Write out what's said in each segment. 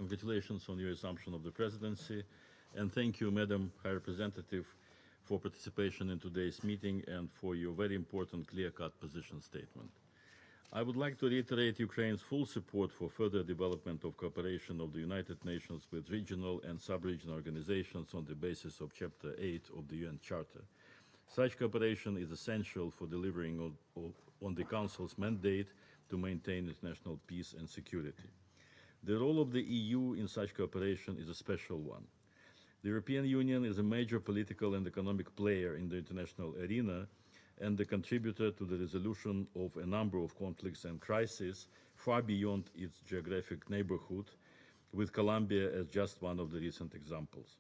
Congratulations on your assumption of the presidency, and thank you, Madam High Representative, for participation in today's meeting and for your very important clear-cut position statement. I would like to reiterate Ukraine's full support for further development of cooperation of the United Nations with regional and sub-regional organizations on the basis of Chapter 8 of the UN Charter. Such cooperation is essential for delivering on the Council's mandate to maintain international peace and security. The role of the EU in such cooperation is a special one. The European Union is a major political and economic player in the international arena and a contributor to the resolution of a number of conflicts and crises far beyond its geographic neighborhood, with Colombia as just one of the recent examples.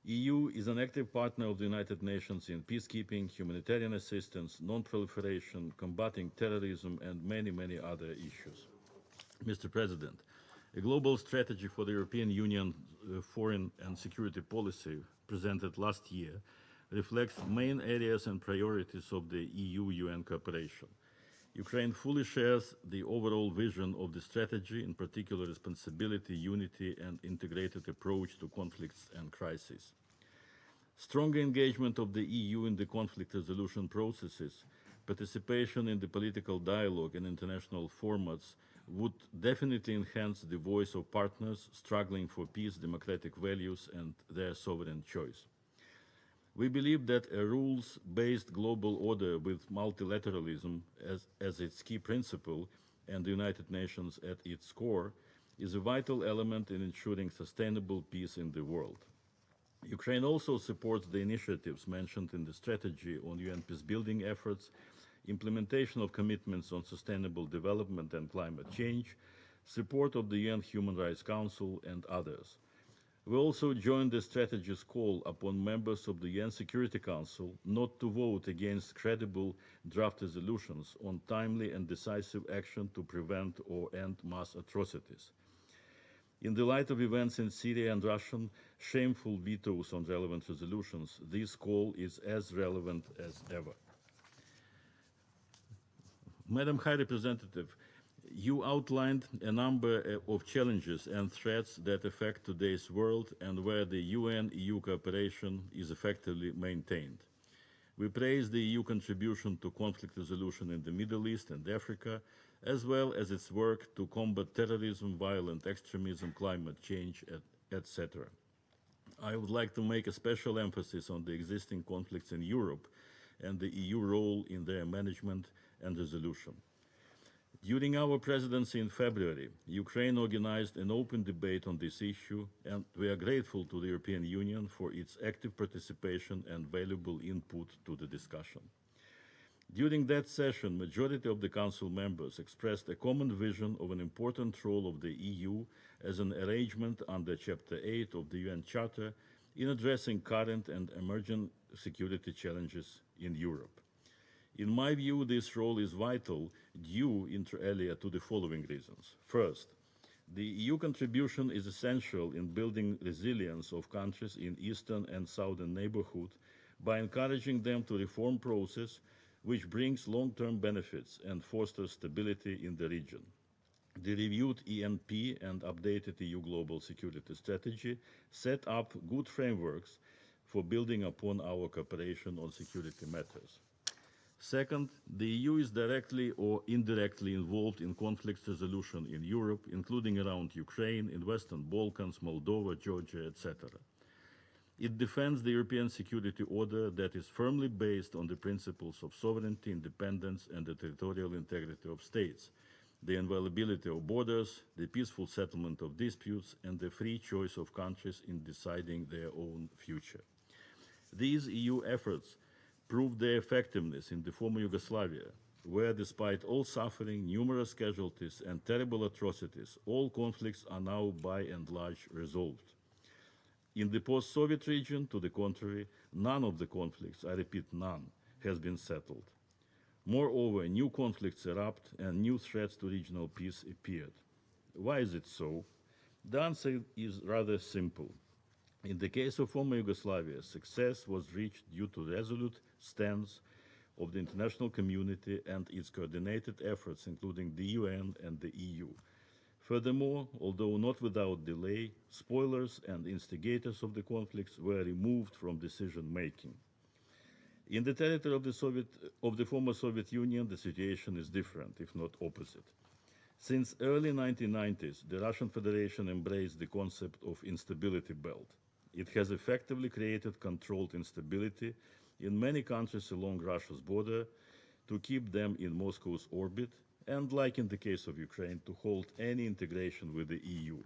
EU is an active partner of the United Nations in peacekeeping, humanitarian assistance, non-proliferation, combating terrorism, and many, many other issues. Mr. President, a global strategy for the European Union foreign and security policy presented last year reflects main areas and priorities of the EU-UN cooperation. Ukraine fully shares the overall vision of the strategy, in particular responsibility, unity, and integrated approach to conflicts and crises. Stronger engagement of the EU in the conflict resolution processes, participation in the political dialogue and international formats would definitely enhance the voice of partners struggling for peace, democratic values, and their sovereign choice. We believe that a rules-based global order with multilateralism as its key principle and the United Nations at its core is a vital element in ensuring sustainable peace in the world. Ukraine also supports the initiatives mentioned in the strategy on UN peacebuilding efforts, implementation of commitments on sustainable development and climate change, support of the UN Human Rights Council, and others. We also join the strategy's call upon members of the UN Security Council not to vote against credible draft resolutions on timely and decisive action to prevent or end mass atrocities. In the light of events in Syria and Russian shameful vetoes on relevant resolutions, this call is as relevant as ever. Madam High Representative, you outlined a number of challenges and threats that affect today's world and where the UN-EU cooperation is effectively maintained. We praise the EU contribution to conflict resolution in the Middle East and Africa, as well as its work to combat terrorism, violent extremism, climate change, etc. I would like to make a special emphasis on the existing conflicts in Europe and the EU role in their management and resolution. During our presidency in February, Ukraine organized an open debate on this issue, and we are grateful to the European Union for its active participation and valuable input to the discussion. During that session, majority of the Council members expressed a common vision of an important role of the EU as an arrangement under Chapter 8 of the UN Charter in addressing current and emerging security challenges in Europe. In my view, this role is vital due inter alia to the following reasons. First, the EU contribution is essential in building resilience of countries in eastern and southern neighborhood by encouraging them to reform process which brings long-term benefits and fosters stability in the region. The reviewed ENP and updated EU Global Security Strategy set up good frameworks for building upon our cooperation on security matters. Second, the EU is directly or indirectly involved in conflict resolution in Europe, including around Ukraine, in Western Balkans, Moldova, Georgia, etc. It defends the European security order that is firmly based on the principles of sovereignty, independence, and the territorial integrity of states, the inviolability of borders, the peaceful settlement of disputes, and the free choice of countries in deciding their own future. These EU efforts proved their effectiveness in the former Yugoslavia, where despite all suffering, numerous casualties, and terrible atrocities, all conflicts are now by and large resolved. In the post-Soviet region, to the contrary, none of the conflicts, I repeat none, has been settled. Moreover, new conflicts erupt and new threats to regional peace appeared. Why is it so? The answer is rather simple. In the case of former Yugoslavia, success was reached due to the resolute stance of the international community and its coordinated efforts, including the UN and the EU. Furthermore, although not without delay, spoilers and instigators of the conflicts were removed from decision making. In the territory of the former Soviet Union, the situation is different, if not opposite. Since early 1990s, the Russian Federation embraced the concept of instability belt. It has effectively created controlled instability in many countries along Russia's border to keep them in Moscow's orbit and, like in the case of Ukraine, to hold any integration with the EU.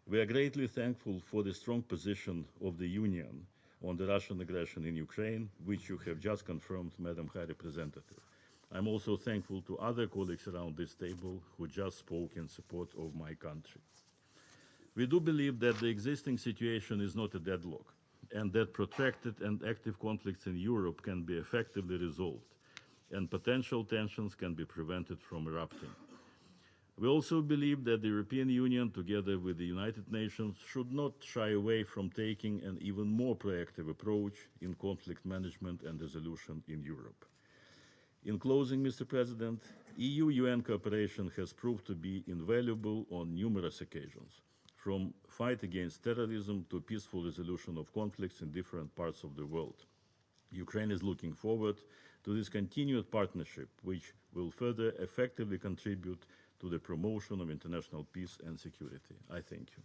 We are greatly thankful for the strong position of the Union on the Russian aggression in Ukraine, which you have just confirmed, Madam High Representative. I'm also thankful to other colleagues around this table who just spoke in support of my country. We do believe that the existing situation is not a deadlock, and that protracted and active conflicts in Europe can be effectively resolved, and potential tensions can be prevented from erupting. We also believe that the European Union, together with the United Nations, should not shy away from taking an even more proactive approach in conflict management and resolution in Europe. In closing, Mr. President, EU-UN cooperation has proved to be invaluable on numerous occasions, from fight against terrorism to peaceful resolution of conflicts in different parts of the world. Ukraine is looking forward to this continued partnership, which will further effectively contribute to the promotion of international peace and security. I thank you.